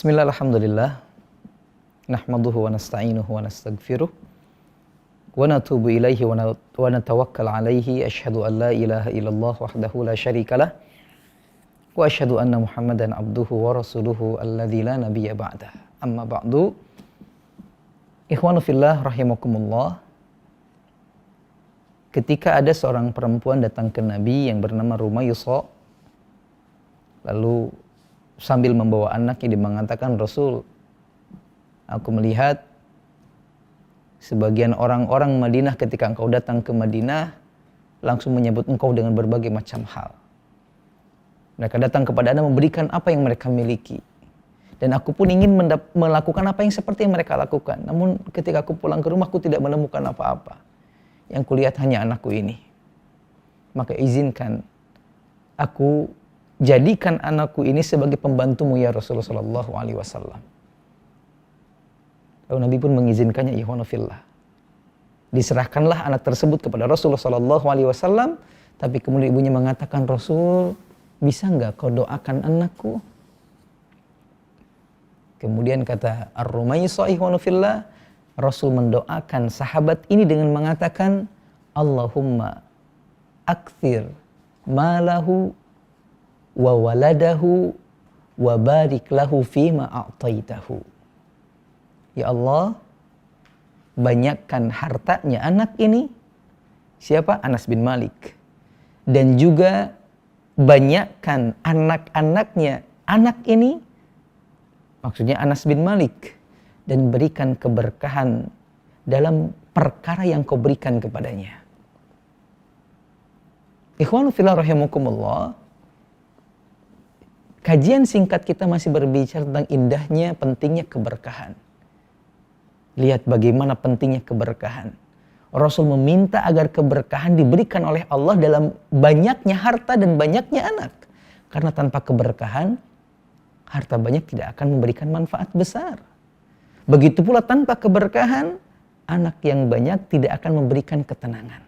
Bismillah, alhamdulillah. Nahmaduhu wa nasta'inuhu wa nastaghfiruh. Wa natubu ilaihi wa natawakkal alaihi. Ashhadu an la ilaha illallah wahdahu la syarikalah. Wa ashhadu anna Muhammadan abduhu wa rasuluhu alladzi la nabiyya ba'dah. Amma ba'du. Ikhwanu fillah rahimakumullah. Ketika ada seorang perempuan datang ke Nabi yang bernama Rumaysah, lalu sambil membawa anaknya, dia mengatakan, Rasul, aku melihat sebagian orang-orang Madinah ketika engkau datang ke Madinah langsung menyebut engkau dengan berbagai macam hal. Mereka datang kepada Anda memberikan apa yang mereka miliki. Dan aku pun ingin melakukan apa yang seperti yang mereka lakukan. Namun ketika aku pulang ke rumah, aku tidak menemukan apa-apa. Yang kulihat hanya anakku ini. Maka izinkan aku jadikan anakku ini sebagai pembantumu ya Rasulullah sallallahu alaihi wasallam. Lalu Nabi pun mengizinkannya, ikhwanu fillah. Diserahkanlah anak tersebut kepada Rasulullah sallallahu alaihi wasallam, tapi kemudian ibunya mengatakan, Rasul, bisa enggak kau doakan anakku? Kemudian kata Ar-Rumaysah, ikhwanu fillah, Rasul mendoakan sahabat ini dengan mengatakan, Allahumma akthir malahu wa waladahu wa barik lahu fima a'taitahu. Ya Allah, banyakkan hartanya anak ini. Siapa? Anas bin Malik. Dan juga banyakkan anak-anaknya anak ini, maksudnya Anas bin Malik, dan berikan keberkahan dalam perkara yang kau berikan kepadanya. Ikhwanu fillah rahimakumullah. Kajian singkat kita masih berbicara tentang indahnya, pentingnya keberkahan. Lihat bagaimana pentingnya keberkahan. Rasul meminta agar keberkahan diberikan oleh Allah dalam banyaknya harta dan banyaknya anak. Karena tanpa keberkahan, harta banyak tidak akan memberikan manfaat besar. Begitu pula tanpa keberkahan, anak yang banyak tidak akan memberikan ketenangan.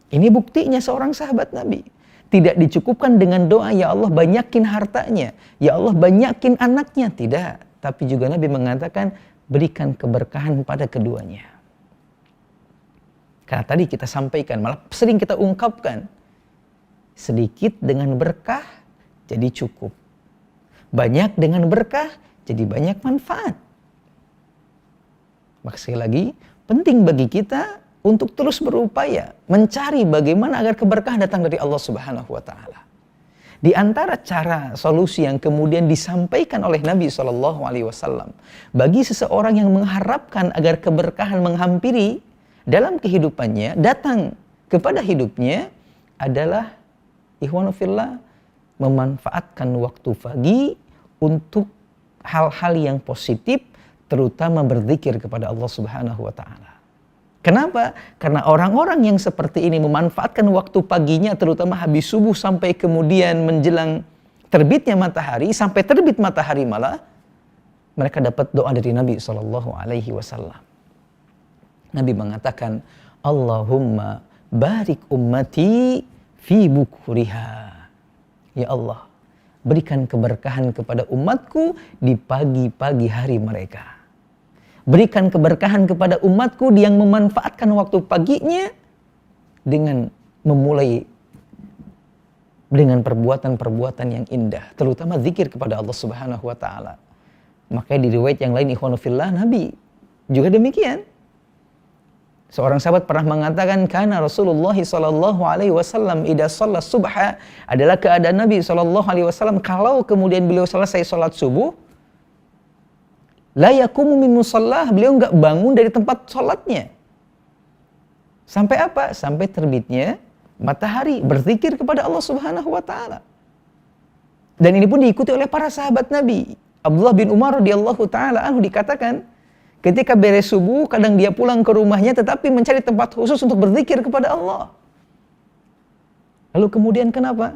Ini buktinya seorang sahabat Nabi. Tidak dicukupkan dengan doa, ya Allah banyakin hartanya, ya Allah banyakin anaknya. Tidak. Tapi juga Nabi mengatakan, berikan keberkahan pada keduanya. Karena tadi kita sampaikan, malah sering kita ungkapkan, sedikit dengan berkah jadi cukup. Banyak dengan berkah jadi banyak manfaat. Maka sekali lagi, penting bagi kita untuk terus berupaya mencari bagaimana agar keberkahan datang dari Allah Subhanahu wa taala. Di antara cara solusi yang kemudian disampaikan oleh Nabi sallallahu alaihi wasallam bagi seseorang yang mengharapkan agar keberkahan menghampiri dalam kehidupannya, datang kepada hidupnya, adalah ikhwanu fillah, memanfaatkan waktu pagi untuk hal-hal yang positif, terutama berzikir kepada Allah Subhanahu wa taala. Kenapa? Karena orang-orang yang seperti ini memanfaatkan waktu paginya, terutama habis subuh sampai kemudian menjelang terbitnya matahari, sampai terbit matahari malah, mereka dapat doa dari Nabi sallallahu alaihi wasallam. Nabi mengatakan, Allahumma barik ummati fi bukuriha. Ya Allah, berikan keberkahan kepada umatku di pagi-pagi hari mereka. Berikan keberkahan kepada umatku yang memanfaatkan waktu paginya dengan memulai dengan perbuatan-perbuatan yang indah, terutama zikir kepada Allah Subhanahu wa taala. Makanya di riwayat yang lain, ikhwanu fillah, Nabi juga demikian. Seorang sahabat pernah mengatakan, kana Rasulullah sallallahu alaihi wasallam idza shalla subha, adalah keadaan Nabi sallallahu alaihi wasallam kalau kemudian beliau selesai salat subuh, la yaqumu min musallah, beliau enggak bangun dari tempat salatnya. Sampai apa? Sampai terbitnya matahari, berzikir kepada Allah Subhanahu wa taala. Dan ini pun diikuti oleh para sahabat Nabi. Abdullah bin Umar radhiyallahu taala anhu dikatakan, ketika beres subuh, kadang dia pulang ke rumahnya tetapi mencari tempat khusus untuk berzikir kepada Allah. Lalu kemudian kenapa?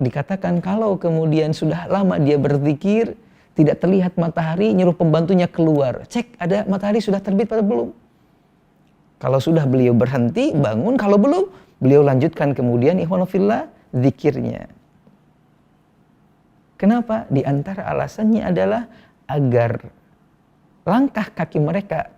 Dikatakan kalau kemudian sudah lama dia berzikir, tidak terlihat matahari, nyuruh pembantunya keluar. Cek, ada matahari sudah terbit atau belum? Kalau sudah, beliau berhenti, bangun. Kalau belum, beliau lanjutkan kemudian, ikhwanu fillah, zikirnya. Kenapa? Di antara alasannya adalah agar langkah kaki mereka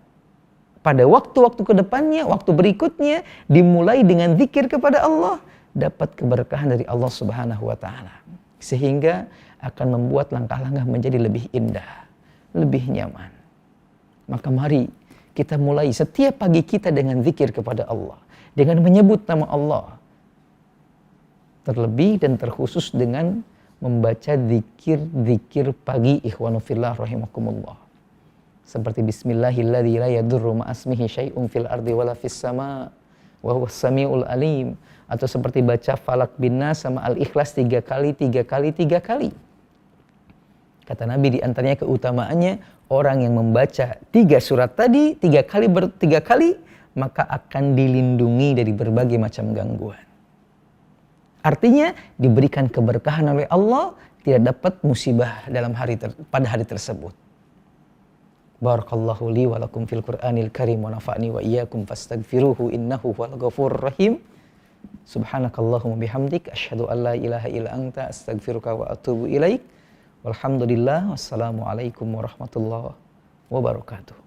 pada waktu-waktu kedepannya, waktu berikutnya dimulai dengan zikir kepada Allah, dapat keberkahan dari Allah Subhanahu wa taala. Sehingga akan membuat langkah-langkah menjadi lebih indah, lebih nyaman. Maka mari kita mulai setiap pagi kita dengan zikir kepada Allah, dengan menyebut nama Allah. Terlebih dan terkhusus dengan membaca zikir-zikir pagi, ikhwanu fillah rahimakumullah. Seperti bismillahilladzi la yadurru ma'asmihi syai'un fil ardi wala fis sama' wa huwas samiul alim. Atau seperti baca Falak bin Nas sama Al-Ikhlas 3 kali. Kata Nabi di antaranya keutamaannya, orang yang membaca 3 surat tadi 3 kali, maka akan dilindungi dari berbagai macam gangguan. Artinya diberikan keberkahan oleh Allah, tidak dapat musibah pada hari tersebut. Barakallahu li wa lakum fil Qur'anil karim wa nafa'ni wa iyyakum fastaghfiruhu innahu huwal ghafurur rahim. Subhanakallahumma bihamdik asyhadu an la ilaha illa anta astaghfiruka wa atubu ilaik. Walhamdulillah wassalamu alaikum warahmatullahi wabarakatuh.